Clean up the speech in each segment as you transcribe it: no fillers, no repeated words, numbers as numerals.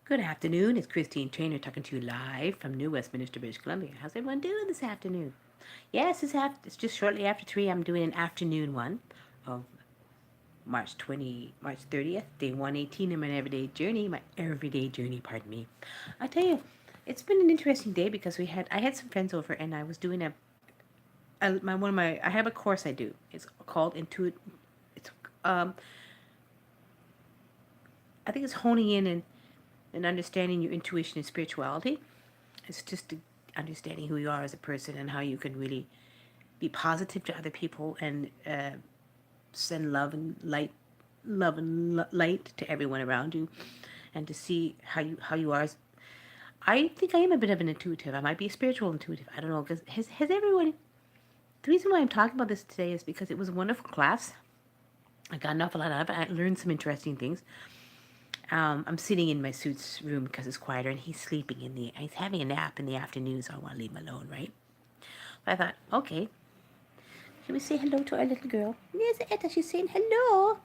Good afternoon. It's Christine Trainer talking to you live from New Westminster, British Columbia. How's everyone doing this afternoon? Yes, it's just shortly after 3. I'm doing an afternoon one of March 30th, day 118 in my everyday journey, pardon me. I tell you, it's been an interesting day because I had some friends over and I was doing I have a course I do. It's called it's um I think it's honing in and understanding your intuition and spirituality. It's just understanding who you are as a person and how you can really be positive to other people and send light to everyone around you, and to see how you are. I think I am a bit of an intuitive. I might be a spiritual intuitive. I don't know, because has everyone. The reason why I'm talking about this today is because it was a wonderful class. I got an awful lot out of it. I learned some interesting things. I'm sitting in my suit's room because it's quieter, and he's having a nap in the afternoon, so I want to leave him alone, right? But I thought, okay, should we say hello to our little girl? Yes, Etta, she's saying hello.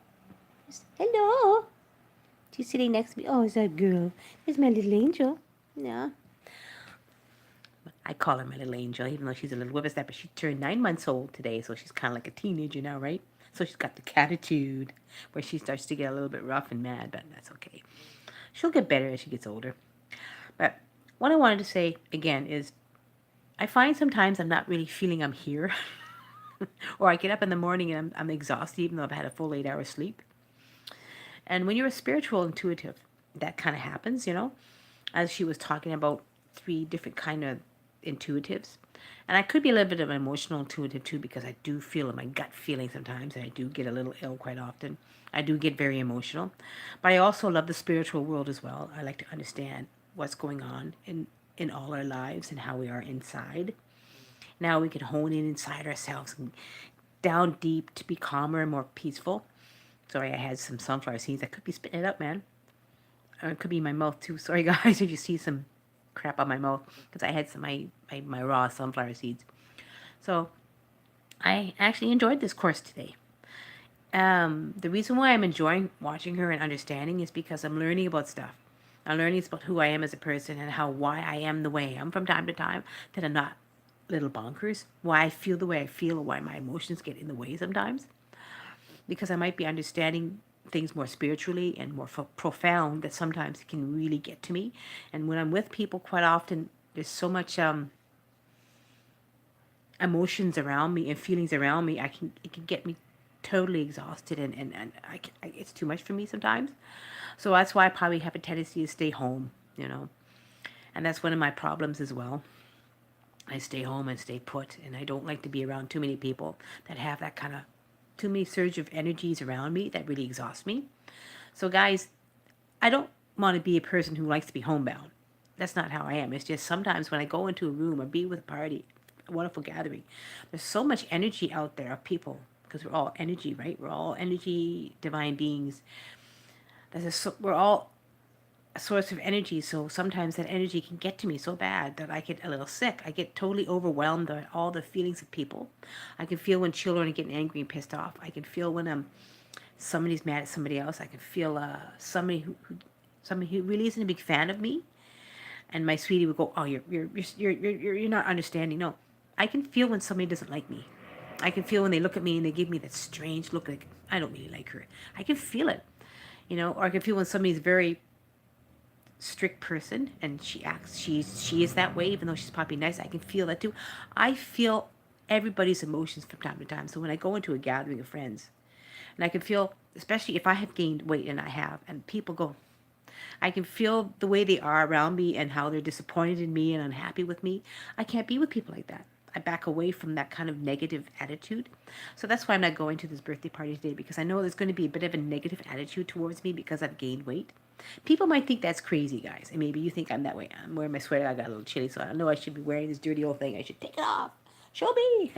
Hello. She's sitting next to me. Oh, is that girl? There's my little angel. Yeah. I call her my little angel, even though she's a little whippersnapper. She turned 9 months old today, so she's kind of like a teenager now, right? So she's got the catitude where she starts to get a little bit rough and mad, but that's okay. She'll get better as she gets older. But what I wanted to say again is I find sometimes I'm not really feeling I'm here. Or I get up in the morning and I'm exhausted, even though I've had a full 8 hours sleep. And when you're a spiritual intuitive, that kind of happens, as she was talking about 3 different kind of intuitives. And I could be a little bit of an emotional intuitive too, because I do feel in my gut feeling sometimes, and I do get a little ill quite often. I do get very emotional. But I also love the spiritual world as well. I like to understand what's going on in all our lives and how we are inside. Now we can hone in inside ourselves and down deep to be calmer and more peaceful. Sorry, I had some sunflower seeds. I could be spitting it up, man. Or it could be my mouth too. Sorry, guys, if you see some crap on my mouth, because I had some my raw sunflower seeds. So I actually enjoyed this course today. The reason why I'm enjoying watching her and understanding is because I'm learning about stuff. I'm learning about who I am as a person and why I am the way I am from time to time. That I'm not little bonkers. Why I feel the way I feel, or why my emotions get in the way sometimes. Because I might be understanding things more spiritually and more profound, that sometimes it can really get to me. And when I'm with people, quite often there's so much emotions around me and feelings around me. It can get me totally exhausted, and it's too much for me sometimes. So that's why I probably have a tendency to stay home. And that's one of my problems as well. I stay home and stay put, and I don't like to be around too many people that have that kind of too many surge of energies around me that really exhaust me. So guys, I don't want to be a person who likes to be homebound. That's not how I am. It's just sometimes when I go into a room or be with a party, a wonderful gathering, there's so much energy out there of people, because we're all energy, right? We're all energy, divine beings. We're all a source of energy. So sometimes that energy can get to me so bad that I get a little sick. I get totally overwhelmed by all the feelings of people. I can feel when children are getting angry and pissed off. I can feel when somebody's mad at somebody else. I can feel somebody who really isn't a big fan of me, and my sweetie would go, "Oh, you're not understanding." No, I can feel when somebody doesn't like me. I can feel when they look at me and they give me that strange look, like I don't really like her. I can feel it. Or I can feel when somebody's very strict person and she is that way, even though she's probably nice. I can feel that too. I feel everybody's emotions from time to time. So when I go into a gathering of friends, and I can feel, especially if I have gained weight, and I have, and people go, I can feel the way they are around me and how they're disappointed in me and unhappy with me. I can't be with people like that. I back away from that kind of negative attitude. So that's why I'm not going to this birthday party today, because I know there's going to be a bit of a negative attitude towards me because I've gained weight. People might think that's crazy, guys. And maybe you think I'm that way. I'm wearing my sweater. I got a little chilly, so I know I should be wearing this dirty old thing. I should take it off. Show me.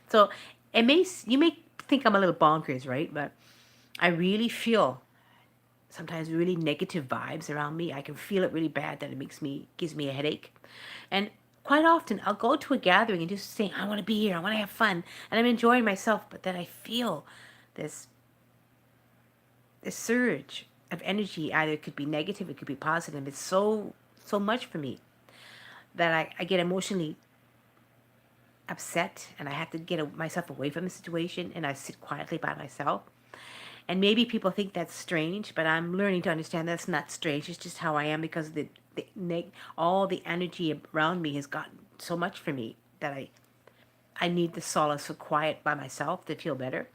So you may think I'm a little bonkers, right? But I really feel sometimes really negative vibes around me. I can feel it really bad, that it gives me a headache. And quite often I'll go to a gathering and just say, I want to be here, I want to have fun, and I'm enjoying myself, but then I feel this this surge of energy. Either it could be negative, it could be positive. It's so much for me that I get emotionally upset, and I have to get myself away from the situation, and I sit quietly by myself. And maybe people think that's strange, but I'm learning to understand that's not strange. It's just how I am, because all the energy around me has gotten so much for me that I need the solace of quiet by myself to feel better.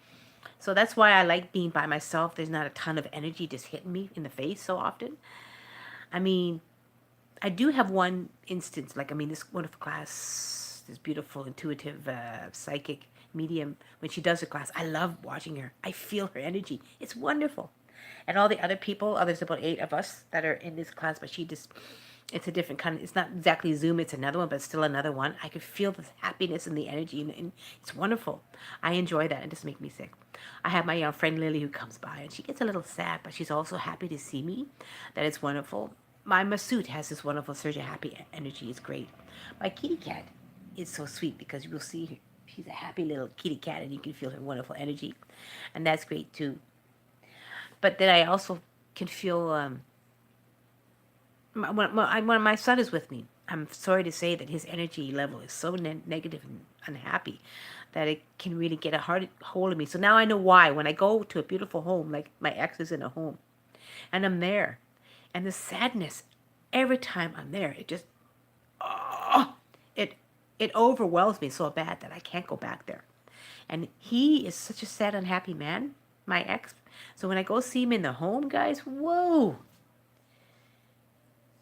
So that's why I like being by myself. There's not a ton of energy just hitting me in the face so often. I mean, I do have one instance, like, I mean, this wonderful class, this beautiful, intuitive, psychic medium, when she does her class, I love watching her. I feel her energy. It's wonderful. And all the other people, there's about 8 of us that are in this class, but she just, it's a different kind of, it's not exactly Zoom, it's another one, but still another one. I could feel the happiness and the energy, and it's wonderful. I enjoy that. It just makes me sick. I have my friend Lily who comes by, and she gets a little sad, but she's also happy to see me. That it's wonderful. My Masood has this wonderful surge of happy energy. It's great. My kitty cat is so sweet, because you will see her. She's a happy little kitty cat, and you can feel her wonderful energy. And that's great too. But then I also can feel, when my son is with me, I'm sorry to say that his energy level is so negative and unhappy that it can really get a hard hold of me. So now I know why. When I go to a beautiful home, like my ex is in a home, and I'm there, and the sadness every time I'm there, it just, oh, it it overwhelms me so bad that I can't go back there. And he is such a sad, unhappy man, my ex. So when I go see him in the home, guys, whoa,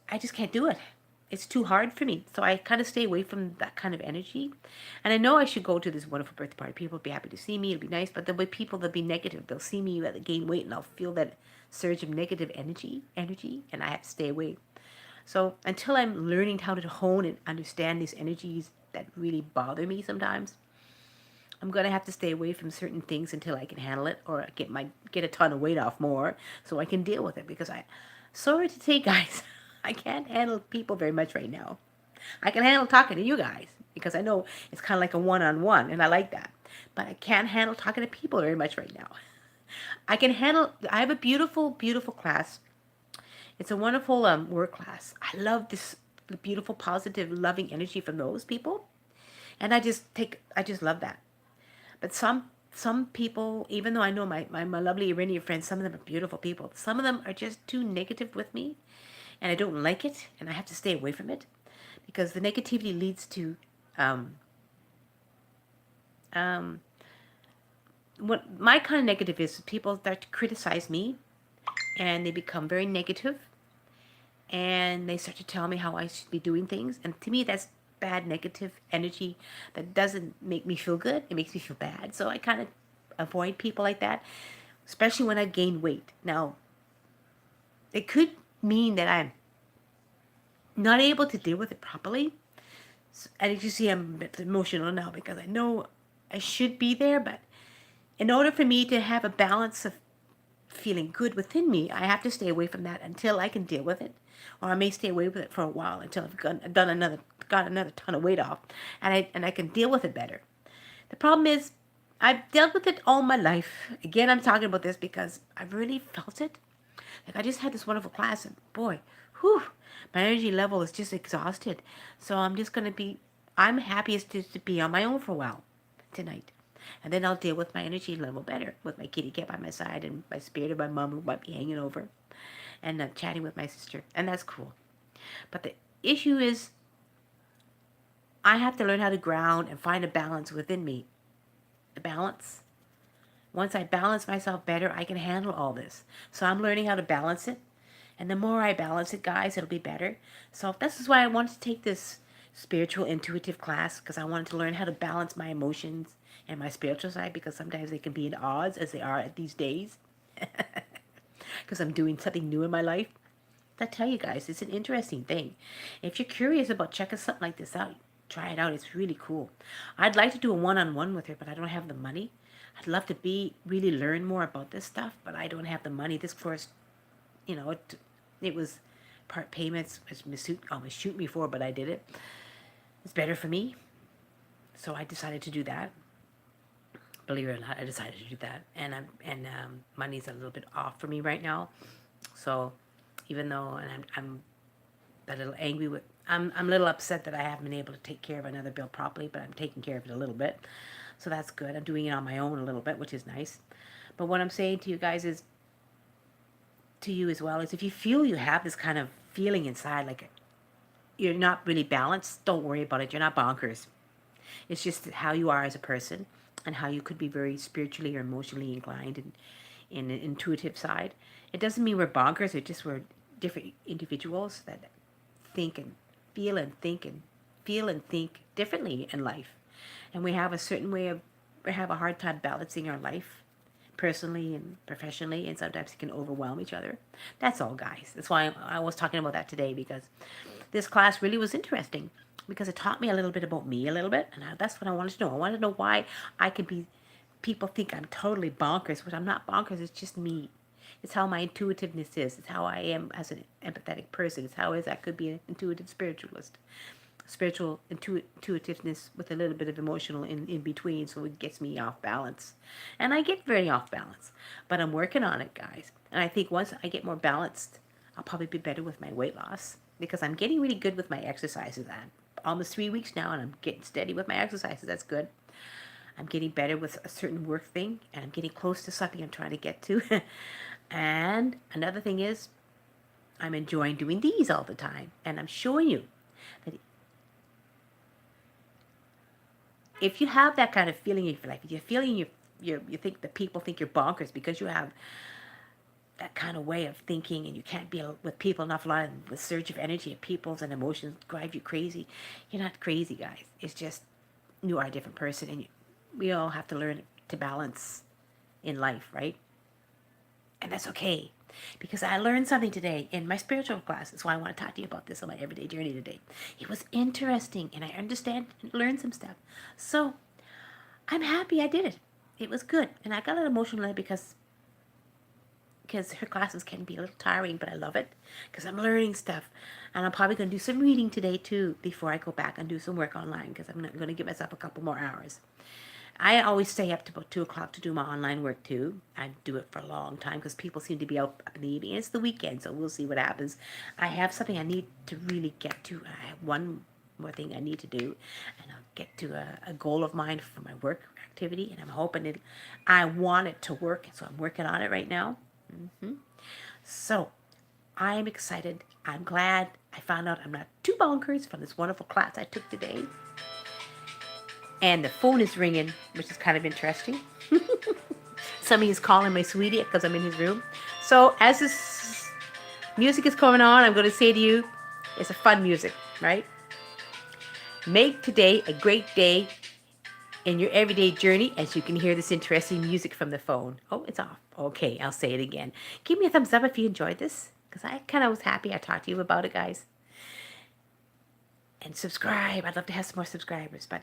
I just can't do it. It's too hard for me. So I kind of stay away from that kind of energy. And I know I should go to this wonderful birthday party. People will be happy to see me. It'll be nice. But there'll be people that'll be negative. They'll see me at the gain weight, and I'll feel that surge of negative energy, and I have to stay away. So until I'm learning how to hone and understand these energies that really bother me sometimes, I'm gonna have to stay away from certain things until I can handle it, or get a ton of weight off more, so I can deal with it. Because sorry to say, guys, I can't handle people very much right now. I can handle talking to you guys, because I know it's kind of like a one-on-one, and I like that. But I can't handle talking to people very much right now. I have a beautiful, beautiful class. It's a wonderful work class. I love this beautiful, positive, loving energy from those people, and I just love that. But some people, even though I know my lovely Iranian friends, some of them are beautiful people. Some of them are just too negative with me, and I don't like it, and I have to stay away from it, because the negativity leads to um, um, what my kind of negative is people start to criticize me, and they become very negative, and they start to tell me how I should be doing things. And to me, that's bad, negative energy that doesn't make me feel good. It makes me feel bad. So I kind of avoid people like that, especially when I gain weight. Now, it could mean that I'm not able to deal with it properly. And as you see, I'm a bit emotional now, because I know I should be there, but in order for me to have a balance of feeling good within me, I have to stay away from that until I can deal with it. Or I may stay away with it for a while until I've got another ton of weight off, and I can deal with it better. The problem is, I've dealt with it all my life. Again, I'm talking about this because I've really felt it. Like, I just had this wonderful class, and boy, whew, my energy level is just exhausted. So I'm happiest to be on my own for a while tonight. And then I'll deal with my energy level better with my kitty cat by my side, and my spirit of my mom who might be hanging over, and chatting with my sister. And that's cool. But the issue is, I have to learn how to ground and find a balance within me. The balance. Once I balance myself better, I can handle all this. So I'm learning how to balance it. And the more I balance it, guys, it'll be better. So this is why I wanted to take this spiritual intuitive class, because I wanted to learn how to balance my emotions and my spiritual side, because sometimes they can be at odds, as they are at these days. Because I'm doing something new in my life. I tell you guys, it's an interesting thing. If you're curious about checking something like this out, try it out. It's really cool. I'd like to do a one-on-one with her, but I don't have the money. I'd love to really learn more about this stuff, but I don't have the money. This course, it was part payments, which Masood almost shoot me for, but I did it. It's better for me, so I decided to do that. Believe it or not, I decided to do that, and money's a little bit off for me right now. So even though, and I'm a little angry with, I'm a little upset that I haven't been able to take care of another bill properly, but I'm taking care of it a little bit. So that's good. I'm doing it on my own a little bit, which is nice. But what I'm saying to you guys is, to you as well, is if you feel you have this kind of feeling inside, like you're not really balanced, don't worry about it. You're not bonkers. It's just how you are as a person and how you could be very spiritually or emotionally inclined and in an intuitive side. It doesn't mean we're bonkers. It's just we're different individuals that think and feel and think and feel and think differently in life. And we have a certain way of, we have a hard time balancing our life personally and professionally, and sometimes it can overwhelm each other. That's all, guys. That's why I was talking about that today, because this class really was interesting, because it taught me a little bit about me a little bit, and that's what I wanted to know. I wanted to know why I could be, people think I'm totally bonkers, but I'm not bonkers. It's just me. It's how my intuitiveness is. It's how I am as an empathetic person. It's how I could be an intuitive spiritualist. Spiritual intuitiveness with a little bit of emotional in between, so it gets me off balance. And I get very off balance. But I'm working on it, guys. And I think once I get more balanced, I'll probably be better with my weight loss, because I'm getting really good with my exercises. I'm almost 3 weeks now, and I'm getting steady with my exercises. That's good. I'm getting better with a certain work thing, and I'm getting close to something I'm trying to get to. And another thing is, I'm enjoying doing these all the time. And I'm showing you that if you have that kind of feeling in your life, if you're feeling you think that people think you're bonkers because you have that kind of way of thinking, and you can't be with people enough long, and the surge of energy of people's and emotions drive you crazy. You're not crazy, guys. It's just you are a different person, and we all have to learn to balance in life, right? And that's okay, because I learned something today in my spiritual class. That's why I want to talk to you about this on my everyday journey today. It was interesting, and I understand and learned some stuff. So I'm happy I did it. It was good, and I got a little emotional because her classes can be a little tiring, but I love it because I'm learning stuff. And I'm probably going to do some reading today too before I go back and do some work online, because I'm going to give myself a couple more hours. I always stay up to about 2 o'clock to do my online work too. I do it for a long time because people seem to be up in the evening. It's the weekend, so we'll see what happens. I have something I need to really get to. I have one more thing I need to do, and I'll get to a goal of mine for my work activity, and I'm hoping I want it to work, so I'm working on it right now. So I'm excited. I'm glad I found out I'm not too bonkers from this wonderful class I took today. And the phone is ringing, which is kind of interesting. Somebody is calling my sweetie because I'm in his room. So as this music is coming on, I'm going to say to you, it's a fun music, right? Make today a great day in your everyday journey, as you can hear this interesting music from the phone. Oh, it's off. Okay, I'll say it again. Give me a thumbs up if you enjoyed this, because I kind of was happy I talked to you about it, guys. And subscribe. I'd love to have some more subscribers. But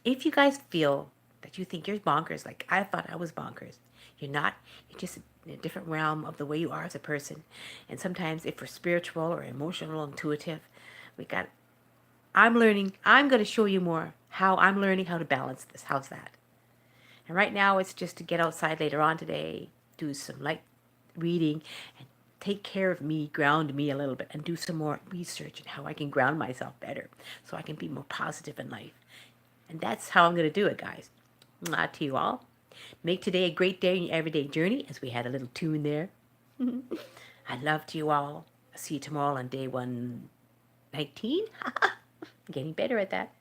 if you guys feel that you think you're bonkers, like I thought I was bonkers, you're not. You're just in a different realm of the way you are as a person. And sometimes if we're spiritual or emotional, intuitive, I'm learning. I'm going to show you more how I'm learning how to balance this. How's that? And right now it's just to get outside later on today, do some light reading, and take care of me, ground me a little bit, and do some more research on how I can ground myself better so I can be more positive in life. And that's how I'm going to do it, guys. Mwah to you all. Make today a great day in your everyday journey, as we had a little tune there. I love to you all. I'll see you tomorrow on day 119. Getting better at that.